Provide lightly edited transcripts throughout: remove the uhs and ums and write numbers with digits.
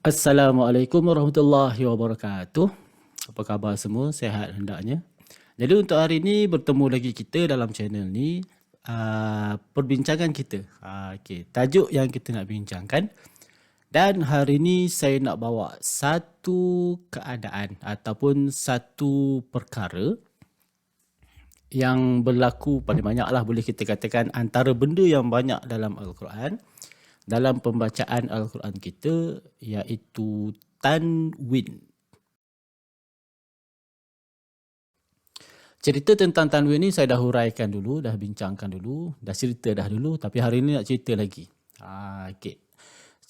Assalamualaikum warahmatullahi wabarakatuh. Apa khabar semua? Sehat hendaknya. Jadi untuk hari ini bertemu lagi kita dalam channel ni, perbincangan kita. Okey, tajuk yang kita nak bincangkan. Dan hari ini saya nak bawa satu keadaan ataupun satu perkara yang berlaku paling banyak lah, boleh kita katakan antara benda yang banyak dalam Al-Quran, dalam pembacaan Al-Quran kita, iaitu tanwin. Cerita tentang tanwin ni saya dah huraikan dulu, dah bincangkan dulu, dah cerita dah dulu, tapi hari ni nak cerita lagi. Okey.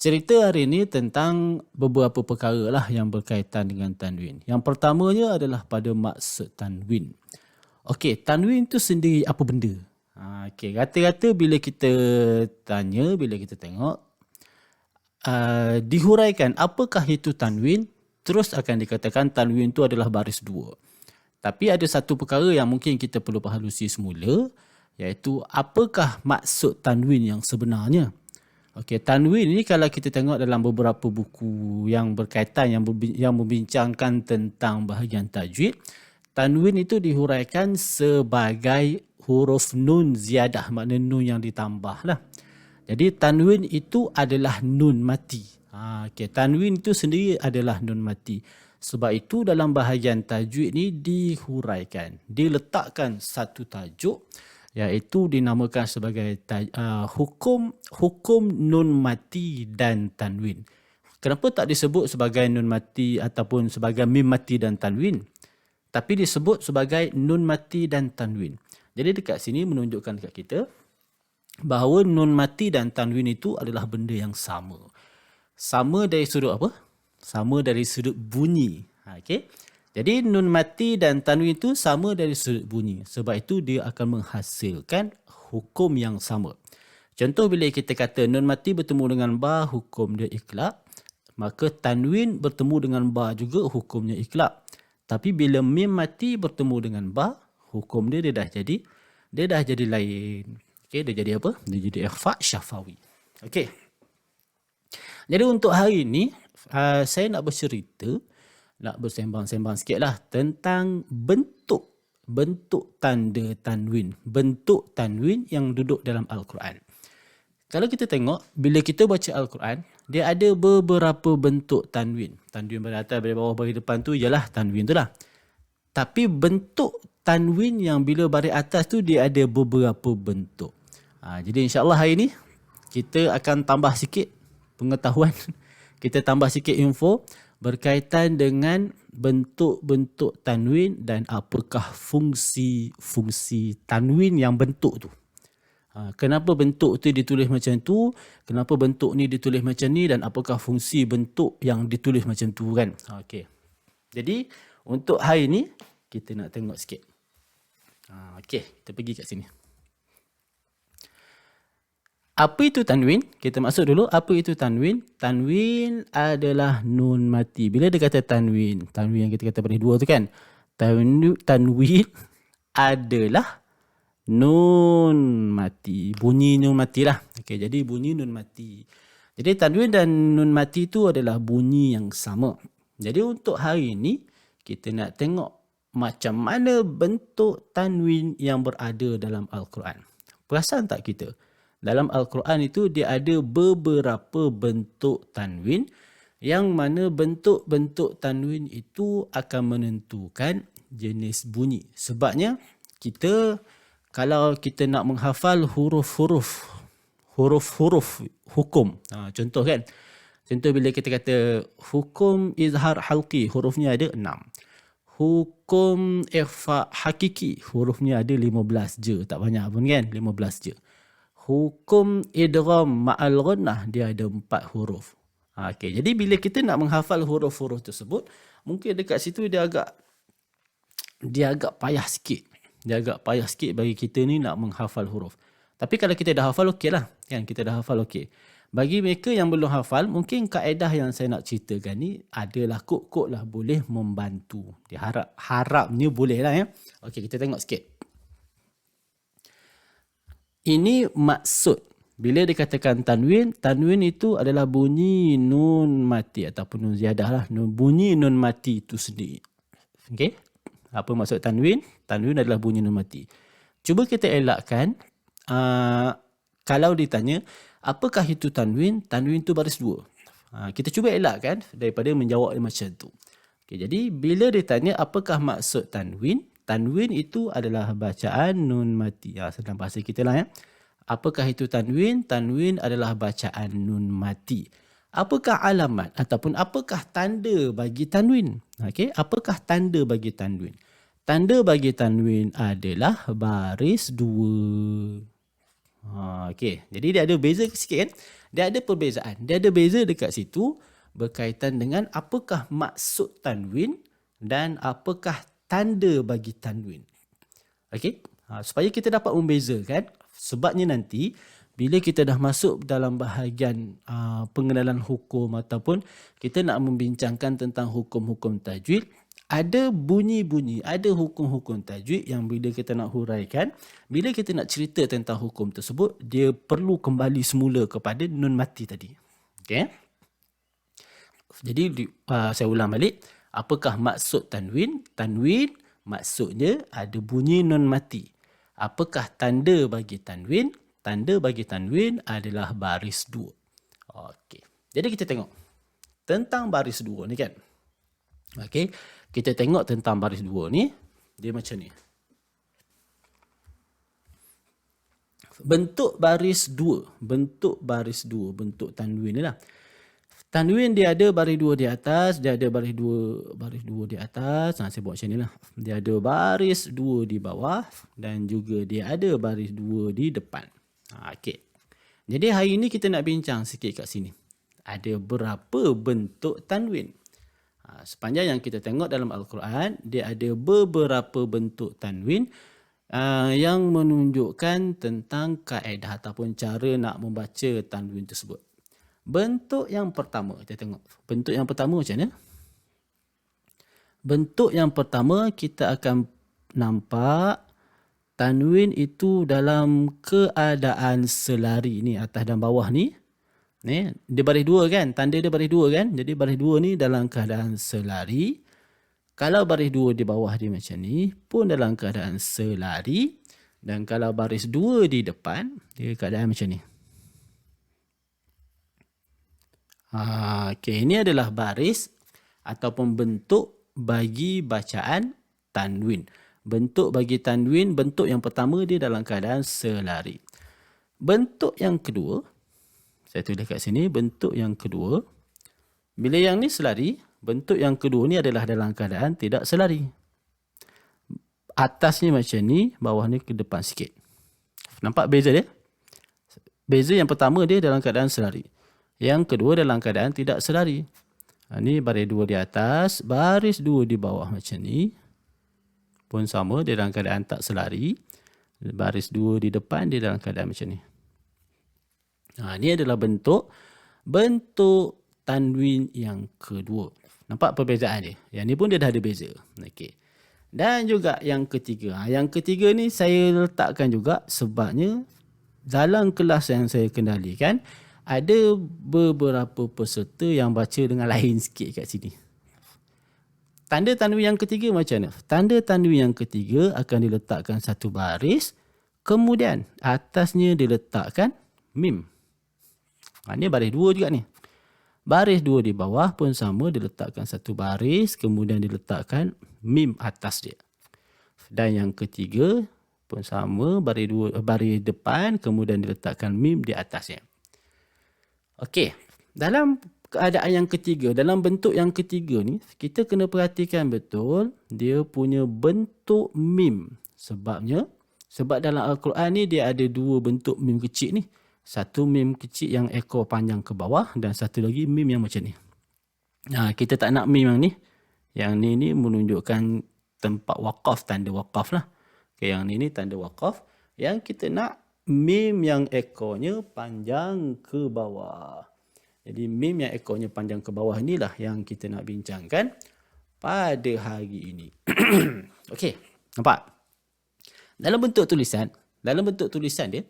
Cerita hari ni tentang beberapa perkara lah yang berkaitan dengan tanwin. Yang pertamanya adalah pada maksud tanwin. Okey, tanwin tu sendiri apa benda? Okey, kata-kata bila kita tanya, bila kita tengok, dihuraikan apakah itu tanwin, terus akan dikatakan tanwin tu adalah baris dua. Tapi ada satu perkara yang mungkin kita perlu pahalusi semula, iaitu apakah maksud tanwin yang sebenarnya. Okey, tanwin ni kalau kita tengok dalam beberapa buku yang berkaitan, yang membincangkan tentang bahagian tajwid, tanwin itu dihuraikan sebagai huruf nun ziyadah, makna nun yang ditambah lah. Jadi tanwin itu adalah nun mati. Okey, tanwin itu sendiri adalah nun mati. Sebab itu dalam bahagian tajwid ni dihuraikan, diletakkan satu tajuk, iaitu dinamakan sebagai hukum nun mati dan tanwin. Kenapa tak disebut sebagai nun mati ataupun sebagai mim mati dan tanwin, tapi disebut sebagai nun mati dan tanwin? Jadi dekat sini menunjukkan dekat kita bahawa nun mati dan tanwin itu adalah benda yang sama. Sama dari sudut apa? Sama dari sudut bunyi. Okey. Jadi nun mati dan tanwin itu sama dari sudut bunyi. Sebab itu dia akan menghasilkan hukum yang sama. Contoh bila kita kata nun mati bertemu dengan ba, hukum dia iqlab. Maka tanwin bertemu dengan ba juga, hukumnya iqlab. Tapi bila mim mati bertemu dengan ba, hukum dia dah jadi lain. Okey, dia jadi apa? Dia jadi ikhfa syafawi. Okey. Jadi untuk hari ini, saya nak bercerita, nak bersembang-sembang sikit lah tentang bentuk tanda tanwin. Bentuk tanwin yang duduk dalam Al-Quran. Kalau kita tengok, bila kita baca Al-Quran, dia ada beberapa bentuk tanwin. Tanwin dari atas, dari bawah, dari depan tu ialah tanwin tu lah. Tapi bentuk tanwin yang bila baris atas tu dia ada beberapa bentuk. Jadi insyaAllah hari ni kita akan tambah sikit pengetahuan, kita tambah sikit info berkaitan dengan bentuk-bentuk tanwin dan apakah fungsi tanwin yang bentuk tu. Kenapa bentuk tu ditulis macam tu, kenapa bentuk ni ditulis macam ni, dan apakah fungsi bentuk yang ditulis macam tu kan. Okey. Jadi untuk hari ni kita nak tengok sikit. Okey, kita pergi kat sini. Apa itu tanwin? Kita masuk dulu. Apa itu tanwin? Tanwin adalah nun mati. Bila dia kata tanwin yang kita kata baris dua tu kan, tanwin adalah nun mati. Bunyi nun mati lah. Okay, jadi bunyi nun mati. Jadi tanwin dan nun mati itu adalah bunyi yang sama. Jadi untuk hari ini kita nak tengok macam mana bentuk tanwin yang berada dalam Al-Quran. Perasan tak kita? Dalam Al-Quran itu dia ada beberapa bentuk tanwin, yang mana bentuk-bentuk tanwin itu akan menentukan jenis bunyi. Sebabnya kita, kalau kita nak menghafal huruf-huruf hukum, contoh kan, contoh bila kita kata hukum izhar halqi, hurufnya ada 6. Hukum ikhfa hakiki, hurufnya ada 15 je, tak banyak pun kan, 15 je. Hukum idgham ma'al ghunnah, dia ada 4 huruf. Okey, jadi bila kita nak menghafal huruf-huruf tersebut, mungkin dekat situ dia agak payah sikit. Dia agak payah sikit bagi kita ni nak menghafal huruf. Tapi kalau kita dah hafal, okey lah. Kan? Kita dah hafal, okey. Bagi mereka yang belum hafal, mungkin kaedah yang saya nak ceritakan ni adalah kok lah boleh membantu. Dia harapnya boleh lah ya. Okey, kita tengok sikit. Ini maksud Bila dikatakan tanwin itu adalah bunyi nun mati ataupun nun ziyadah lah. Bunyi nun mati itu sendiri. Okey? Apa maksud tanwin? Tanwin adalah bunyi nun mati. Cuba kita elakkan. Kalau ditanya, apakah itu tanwin? Tanwin itu baris dua. Kita cuba elakkan daripada menjawab macam tu. Okay, jadi bila ditanya apakah maksud tanwin? Tanwin itu adalah bacaan nun mati. Dalam bahasa kita lah ya. Apakah itu tanwin? Tanwin adalah bacaan nun mati. Apakah alamat ataupun apakah tanda bagi tanwin? Okay, apakah tanda bagi tanwin? Tanda bagi tanwin adalah baris dua. Okay, jadi dia ada beza sikit kan? Dia ada perbezaan. Dia ada beza dekat situ berkaitan dengan apakah maksud tanwin dan apakah tanda bagi tanwin. Okey, supaya kita dapat membezakan, sebabnya nanti bila kita dah masuk dalam bahagian pengenalan hukum ataupun kita nak membincangkan tentang hukum-hukum tajwid, ada bunyi-bunyi, ada hukum-hukum tajwid yang bila kita nak huraikan, bila kita nak cerita tentang hukum tersebut, dia perlu kembali semula kepada nun mati tadi. Okey. Jadi saya ulang balik. Apakah maksud tanwin? Tanwin maksudnya ada bunyi nun mati. Apakah tanda bagi tanwin? Tanda bagi tanwin adalah baris dua. Okey. Jadi kita tengok tentang baris dua ni kan. Okey. Kita tengok tentang baris dua ni. Dia macam ni. Bentuk baris dua. Bentuk baris dua. Bentuk tanwin ni lah. Tanwin dia ada baris dua di atas, dia ada baris dua di atas. Saya buat macam ni lah. Dia ada baris dua di bawah dan juga dia ada baris dua di depan. Okey. Jadi hari ni kita nak bincang sikit kat sini. Ada berapa bentuk tanwin? Sepanjang yang kita tengok dalam Al-Quran, dia ada beberapa bentuk tanwin yang menunjukkan tentang kaedah ataupun cara nak membaca tanwin tersebut. Bentuk yang pertama, kita tengok. Bentuk yang pertama macam mana? Bentuk yang pertama kita akan nampak tanwin itu dalam keadaan selari ni, atas dan bawah ni. Ni, dia baris dua kan? Tanda dia baris dua kan? Jadi baris dua ni dalam keadaan selari. Kalau baris dua di bawah dia macam ni, pun dalam keadaan selari. Dan kalau baris dua di depan, dia keadaan macam ni. Okay, ini adalah baris ataupun bentuk bagi bacaan tanwin. Bentuk bagi tanwin, bentuk yang pertama dia dalam keadaan selari. Bentuk yang kedua, saya tulis kat sini, bentuk yang kedua. Bila yang ni selari, bentuk yang kedua ni adalah dalam keadaan tidak selari. Atasnya macam ni, bawah ni ke depan sikit. Nampak beza dia? Beza yang pertama dia dalam keadaan selari. Yang kedua dalam keadaan tidak selari. Ini baris dua di atas, baris dua di bawah macam ni. Pun sama, dia dalam keadaan tak selari. Baris dua di depan, dia dalam keadaan macam ni. Ini adalah bentuk tanwin yang kedua. Nampak perbezaan dia? Yang ni pun dia dah ada beza. Okay. Dan juga yang ketiga. Yang ketiga ni saya letakkan juga sebabnya dalam kelas yang saya kendalikan, ada beberapa peserta yang baca dengan lain sikit kat sini. Tanda tanwin yang ketiga macam mana? Tanda tanwin yang ketiga akan diletakkan satu baris, kemudian atasnya diletakkan mim. Ini baris dua juga ni. Baris dua di bawah pun sama, diletakkan satu baris, kemudian diletakkan mim atas dia. Dan yang ketiga pun sama, baris depan, kemudian diletakkan mim di atasnya. Okey, dalam keadaan yang ketiga, dalam bentuk yang ketiga ni, kita kena perhatikan betul dia punya bentuk mim. Sebab dalam Al-Quran ni dia ada dua bentuk mim kecil ni. Satu mim kecil yang ekor panjang ke bawah dan satu lagi mim yang macam ni. Kita tak nak mim yang ni. Yang ni menunjukkan tempat wakaf, tanda wakaf lah. Okay, yang ni tanda wakaf. Yang kita nak mim yang ekornya panjang ke bawah. Jadi mim yang ekornya panjang ke bawah inilah yang kita nak bincangkan pada hari ini. Okey, nampak? Dalam bentuk tulisan dia,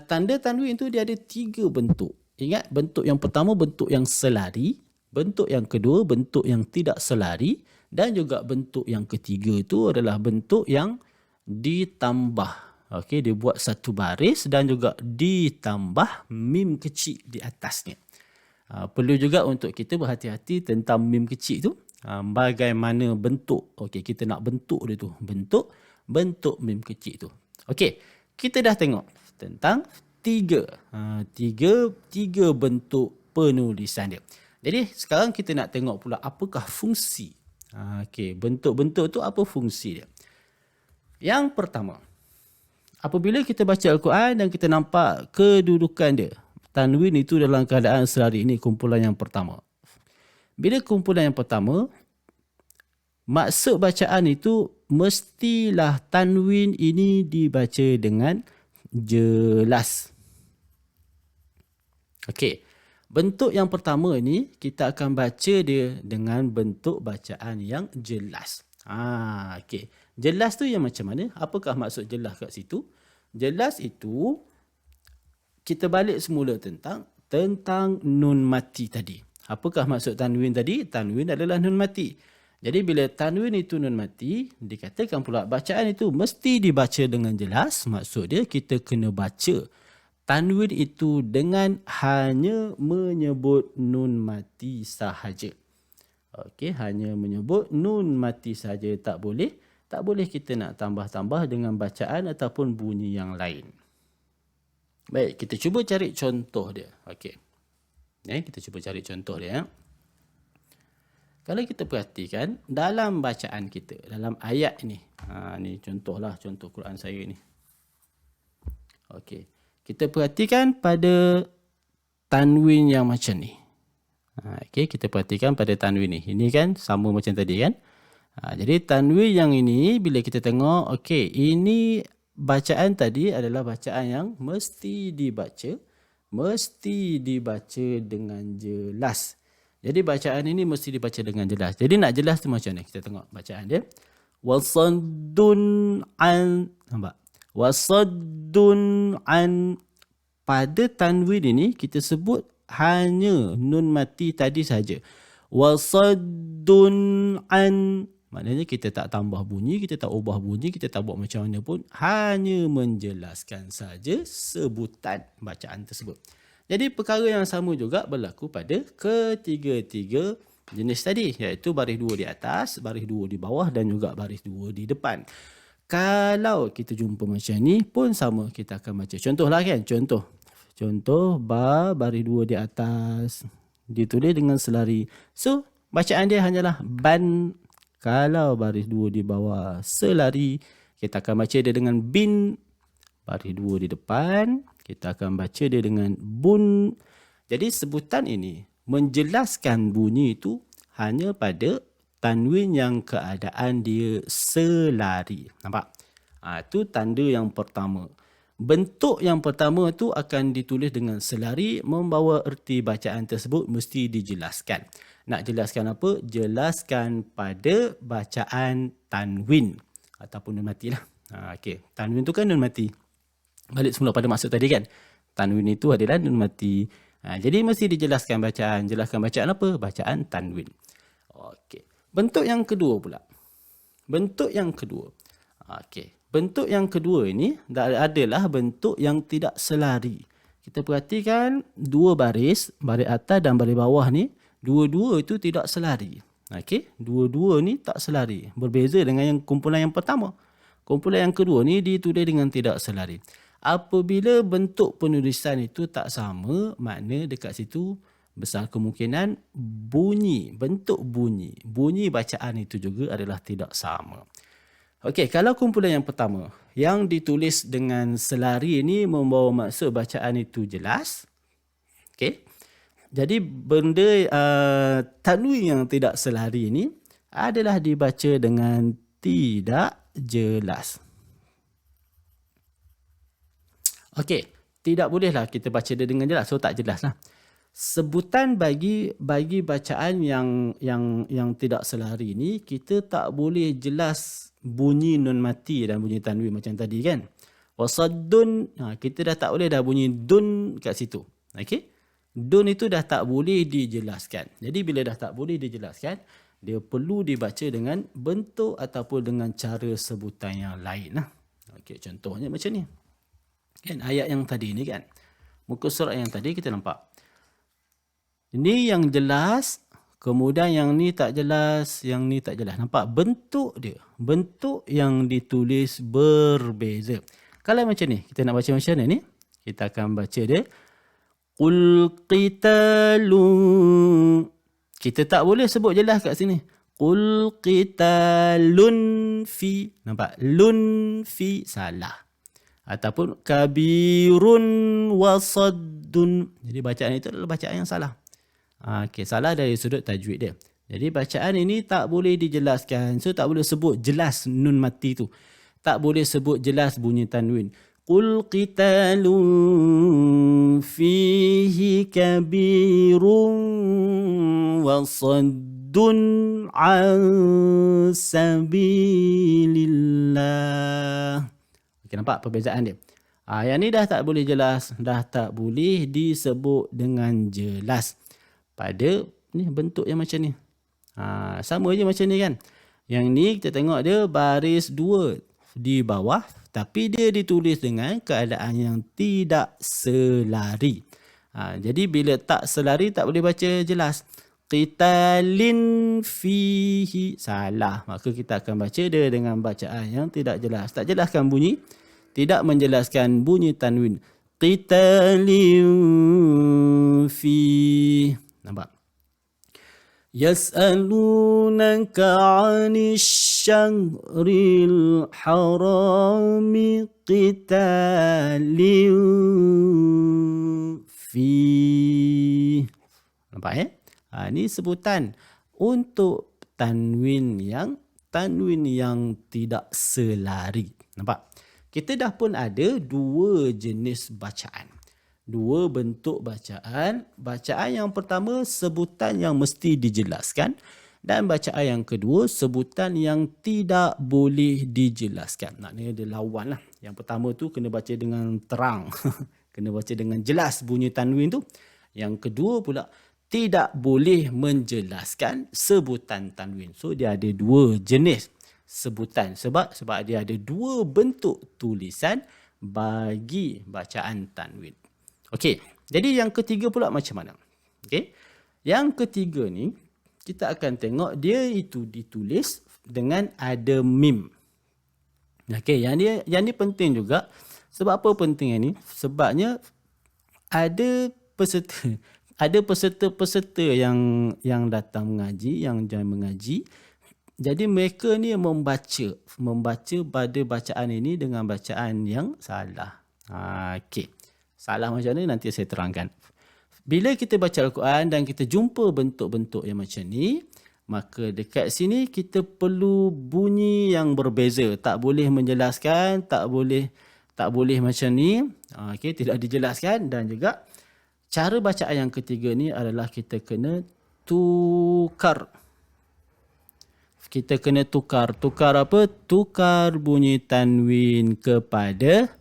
Tanda tanwin tu dia ada 3 bentuk. Ingat, bentuk yang pertama bentuk yang selari, bentuk yang kedua bentuk yang tidak selari, dan juga bentuk yang ketiga itu adalah bentuk yang ditambah. Okey, dia buat satu baris dan juga ditambah mim kecil di atasnya. Perlu juga untuk kita berhati-hati tentang mim kecil tu. Bagaimana bentuk. Okey, kita nak bentuk dia tu. Bentuk mim kecil tu. Okey, kita dah tengok tentang tiga bentuk penulisan dia. Jadi sekarang kita nak tengok pula apakah fungsi. Okey, bentuk-bentuk tu apa fungsi dia? Yang pertama, apabila kita baca Al-Quran dan kita nampak kedudukan dia, tanwin itu dalam keadaan selari, ini kumpulan yang pertama. Bila kumpulan yang pertama, maksud bacaan itu mestilah tanwin ini dibaca dengan jelas. Okey, bentuk yang pertama ni kita akan baca dia dengan bentuk bacaan yang jelas. Okey. Jelas tu yang macam mana? Apakah maksud jelas kat situ? Jelas itu kita balik semula tentang nun mati tadi. Apakah maksud tanwin tadi? Tanwin adalah nun mati. Jadi bila tanwin itu nun mati, dikatakan pula bacaan itu mesti dibaca dengan jelas. Maksud dia kita kena baca tanwin itu dengan hanya menyebut nun mati sahaja. Okey, hanya menyebut nun mati sahaja, tak boleh kita nak tambah-tambah dengan bacaan ataupun bunyi yang lain. Baik, kita cuba cari contoh dia. Okey. Kita cuba cari contoh dia. Kalau kita perhatikan dalam bacaan kita, dalam ayat ni. Ni contohlah, contoh Quran saya ni. Okey. Kita perhatikan pada tanwin yang macam ni. Okey, kita perhatikan pada tanwin ni. Ini kan sama macam tadi kan? Jadi tanwin yang ini bila kita tengok, okey, ini bacaan tadi adalah bacaan yang mesti dibaca dengan jelas. Jadi bacaan ini mesti dibaca dengan jelas. Jadi nak jelas tu macam ni? Kita tengok bacaan dia. Wasaddun an, nampak? Wasaddun an. Pada tanwin ini kita sebut hanya nun mati tadi saja. Wasaddun an. Maknanya kita tak tambah bunyi, kita tak ubah bunyi, kita tak buat macam mana pun. Hanya menjelaskan saja sebutan bacaan tersebut. Jadi perkara yang sama juga berlaku pada ketiga-tiga jenis tadi. Iaitu baris 2 di atas, baris 2 di bawah dan juga baris 2 di depan. Kalau kita jumpa macam ni pun sama, kita akan baca. Contohlah kan, Contoh ba baris 2 di atas ditulis dengan selari. So, bacaan dia hanyalah ban. Kalau baris 2 di bawah selari, kita akan baca dia dengan bin. Baris 2 di depan, kita akan baca dia dengan bun. Jadi sebutan ini menjelaskan bunyi itu hanya pada tanwin yang keadaan dia selari. Nampak? Itu tanda yang pertama. Bentuk yang pertama tu akan ditulis dengan selari, membawa erti bacaan tersebut mesti dijelaskan. Nak jelaskan apa? Jelaskan pada bacaan tanwin ataupun nun mati lah. Okey, tanwin tu kan nun mati. Balik semula pada maksud tadi kan. Tanwin itu adalah nun mati. Jadi mesti dijelaskan bacaan. Jelaskan bacaan apa? Bacaan tanwin. Okey. Bentuk yang kedua pula. Bentuk yang kedua. Okey. Bentuk yang kedua ini adalah bentuk yang tidak selari. Kita perhatikan dua baris atas dan baris bawah ni, dua-dua itu tidak selari. Okey, dua-dua ni tak selari. Berbeza dengan yang kumpulan yang pertama. Kumpulan yang kedua ni ditulis dengan tidak selari. Apabila bentuk penulisan itu tak sama, makna dekat situ besar kemungkinan bentuk bunyi bacaan itu juga adalah tidak sama. Okey, kalau kumpulan yang pertama yang ditulis dengan selari ini membawa maksud bacaan itu jelas. Okey. Jadi benda tanwin yang tidak selari ini adalah dibaca dengan tidak jelas. Okey, tidak bolehlah kita baca dia dengan jelas. So tak jelas lah. Sebutan bagi bacaan yang tidak selari ni, kita tak boleh jelas bunyi nun mati dan bunyi tanwin macam tadi kan. Wasaddun, kita dah tak boleh dah bunyi dun kat situ. Okey. Dun itu dah tak boleh dijelaskan. Jadi bila dah tak boleh dijelaskan, dia perlu dibaca dengan bentuk ataupun dengan cara sebutan yang lain. Okey, contohnya macam ni. Kan ayat yang tadi ni kan. Muka surat yang tadi kita nampak. Ini yang jelas, kemudian yang ni tak jelas, yang ni tak jelas. Nampak bentuk dia. Bentuk yang ditulis berbeza. Kalau macam ni, kita nak baca macam ni, kita akan baca dia. Qul qitalun. Kita tak boleh sebut jelas kat sini. Qul qitalun fi. Nampak? Lun fi, salah. Ataupun kabirun wasaddun. Jadi bacaan itu adalah bacaan yang salah. Okay, salah dari sudut tajwid dia. Jadi bacaan ini tak boleh dijelaskan. So tak boleh sebut jelas nun mati tu. Tak boleh sebut jelas bunyi tanwin. Qul qitalun fihi kabirun wasaddun an sabilillah. Okay, nampak perbezaan dia? Yang ni dah tak boleh jelas. Dah tak boleh disebut dengan jelas. Pada ni bentuk yang macam ni. Sama je macam ni kan. Yang ni kita tengok dia baris 2 di bawah, tapi dia ditulis dengan keadaan yang tidak selari. Jadi bila tak selari tak boleh baca jelas. Qitalin fihi, salah. Maka kita akan baca dia dengan bacaan yang tidak jelas. Tak jelaskan bunyi, tidak menjelaskan bunyi tanwin. Qitalin fihi. Nampak? Yas'alunaka 'anil syahril harami qitalin fi. Nampak ni sebutan untuk tanwin yang tidak selari. Nampak? Kita dah pun ada 2 jenis bacaan. 2 bentuk bacaan. Bacaan yang pertama sebutan yang mesti dijelaskan, dan bacaan yang kedua sebutan yang tidak boleh dijelaskan. Maknanya dia lawan lah. Yang pertama tu kena baca dengan terang. Kena baca dengan jelas bunyi tanwin tu. Yang kedua pula tidak boleh menjelaskan sebutan tanwin. So dia ada 2 jenis sebutan. Sebab dia ada 2 bentuk tulisan bagi bacaan tanwin. Okey, jadi yang ketiga pula macam mana? Okey, yang ketiga ni kita akan tengok dia itu ditulis dengan ada mim. Okey, yang ni penting juga. Sebab apa penting ni? Sebabnya ada peserta yang datang mengaji, yang join mengaji. Jadi mereka ni membaca pada bacaan ini dengan bacaan yang salah. Okey. Salah macam ni nanti saya terangkan. Bila kita baca Al-Quran dan kita jumpa bentuk-bentuk yang macam ni, maka dekat sini kita perlu bunyi yang berbeza. Tak boleh menjelaskan, tak boleh macam ni. Okey, tidak dijelaskan. Dan juga cara bacaan yang ketiga ni adalah kita kena tukar. Kita kena tukar. Tukar apa? Tukar bunyi tanwin kepada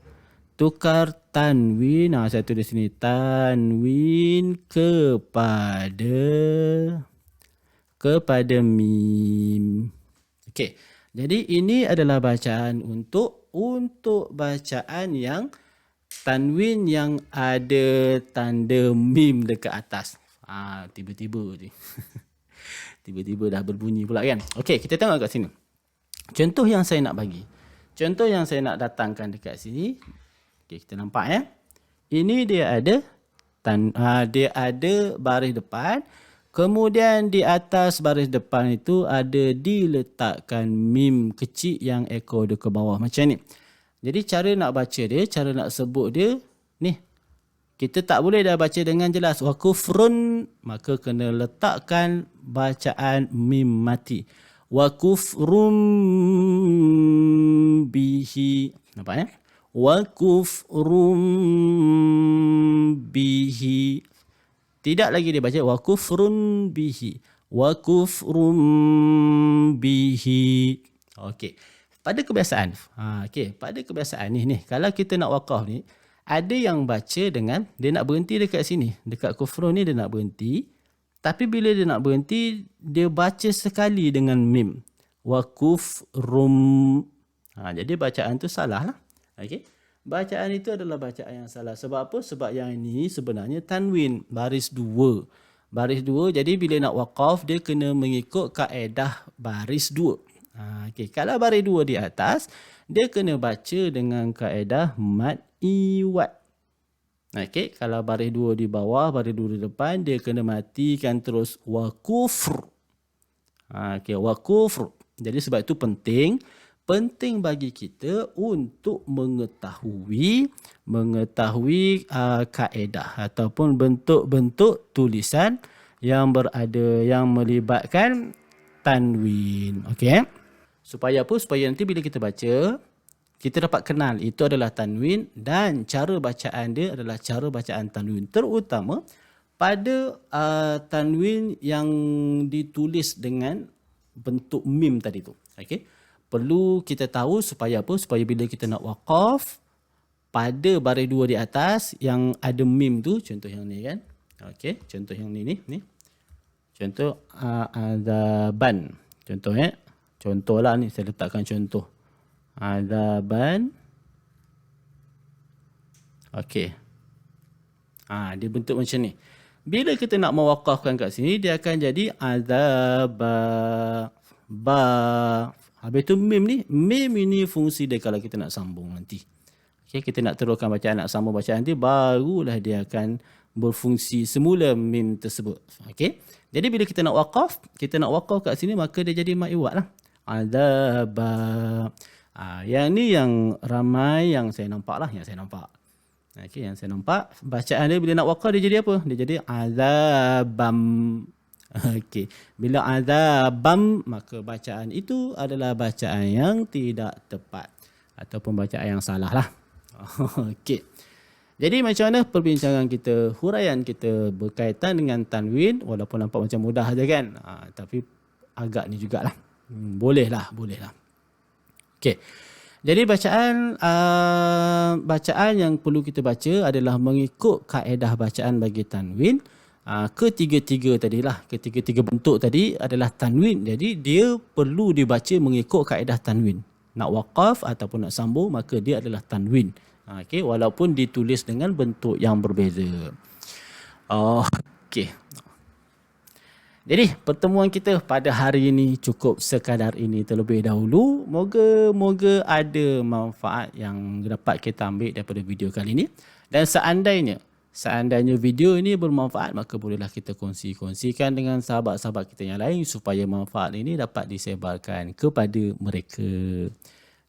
tanwin. Saya tulis sini tanwin kepada mim. Okey. Jadi ini adalah bacaan untuk bacaan yang tanwin yang ada tanda mim dekat atas. Tiba-tiba je. Tiba-tiba dah berbunyi pula kan. Okey, kita tengok kat sini. Contoh yang saya nak bagi. Contoh yang saya nak datangkan dekat sini. Okey, kita nampak Ini dia ada baris depan. Kemudian di atas baris depan itu ada diletakkan mim kecil yang ekor dia ke bawah macam ni. Jadi cara nak baca dia, cara nak sebut dia ni. Kita tak boleh dah baca dengan jelas. Wa kufrun, maka kena letakkan bacaan mim mati. Wa kufrum bihi. Nampak Wa kufrum bihi. Tidak lagi dia baca wa kufrun bihi. Wa kufrum bihi. Okey. pada kebiasaan. Okey, pada kebiasaan ni kalau kita nak wakaf ni, ada yang baca dengan dia nak berhenti dekat sini, dekat kufrun ni dia nak berhenti. Tapi bila dia nak berhenti, dia baca sekali dengan mim. Wakuf rum. Jadi bacaan tu salah lah. Okey. Bacaan itu adalah bacaan yang salah. Sebab apa? Sebab yang ini sebenarnya tanwin, baris dua. Baris dua, jadi bila nak wakaf, dia kena mengikut kaedah baris dua. Okay. Kalau baris dua di atas, dia kena baca dengan kaedah mad iwat. Okay. Kalau baris dua di bawah, baris dua di depan, dia kena matikan terus wakufr. Okay. Wakufr. Jadi sebab itu penting bagi kita untuk mengetahui kaedah ataupun bentuk-bentuk tulisan yang melibatkan tanwin. Okey. Supaya apa? Supaya nanti bila kita baca, kita dapat kenal itu adalah tanwin dan cara bacaan dia adalah cara bacaan tanwin, terutama pada tanwin yang ditulis dengan bentuk mim tadi tu. Okey. Perlu kita tahu supaya apa? Supaya bila kita nak wakaf pada baris dua di atas yang ada mim tu, contoh yang ni kan. Okey, contoh yang ni. Contoh azaban. Contohnya, contohlah ni saya letakkan contoh. Azaban. Okey. Dia bentuk macam ni. Bila kita nak mewakafkan kat sini, dia akan jadi azaba ba. Habis tu mim ni, mim ini fungsi dia kalau kita nak sambung nanti. Okay, kita nak teruskan bacaan, nak sambung bacaan nanti, barulah dia akan berfungsi semula mim tersebut. Okay. Jadi bila kita nak wakaf kat sini, maka dia jadi mad iwat lah. Azaba. Yang ni yang ramai yang saya nampak lah, Okay, yang saya nampak, bacaan dia bila nak wakaf dia jadi apa? Dia jadi azabam. Okey, bila azabam, maka bacaan itu adalah bacaan yang tidak tepat ataupun bacaan yang salah lah. Okey. Jadi macam mana perbincangan kita, huraian kita berkaitan dengan tanwin, walaupun nampak macam mudah aja kan, tapi agak ni jugalah. Boleh lah. Okey. Jadi bacaan yang perlu kita baca adalah mengikut kaedah bacaan bagi tanwin. Ketiga-tiga bentuk tadi adalah tanwin. Jadi dia perlu dibaca mengikut kaedah tanwin. Nak wakaf ataupun nak sambung, maka dia adalah tanwin. Okay, walaupun ditulis dengan bentuk yang berbeza. Okay. Jadi pertemuan kita pada hari ini cukup sekadar ini terlebih dahulu. Moga ada manfaat yang dapat kita ambil daripada video kali ini. Dan seandainya video ini bermanfaat, maka bolehlah kita kongsikan dengan sahabat-sahabat kita yang lain supaya manfaat ini dapat disebarkan kepada mereka.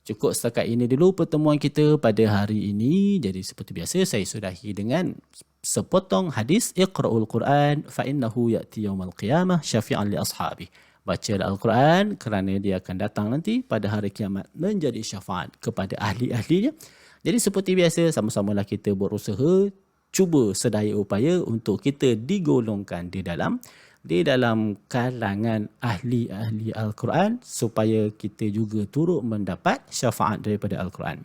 Cukup setakat ini dulu pertemuan kita pada hari ini. Jadi seperti biasa saya sudahi dengan sepotong hadis, Iqra'ul Quran fa innahu ya'ti yaumal qiyamah syafi'an li ashabi. Bacalah Al-Quran kerana dia akan datang nanti pada hari kiamat menjadi syafaat kepada ahli-ahlinya. Jadi seperti biasa, sama-samalah kita berusaha cuba sedaya upaya untuk kita digolongkan di dalam kalangan ahli-ahli Al-Quran supaya kita juga turut mendapat syafaat daripada Al-Quran.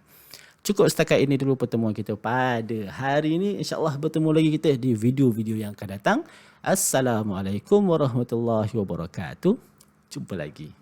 Cukup setakat ini dulu pertemuan kita pada hari ini. InsyaAllah bertemu lagi kita di video-video yang akan datang. Assalamualaikum warahmatullahi wabarakatuh. Jumpa lagi.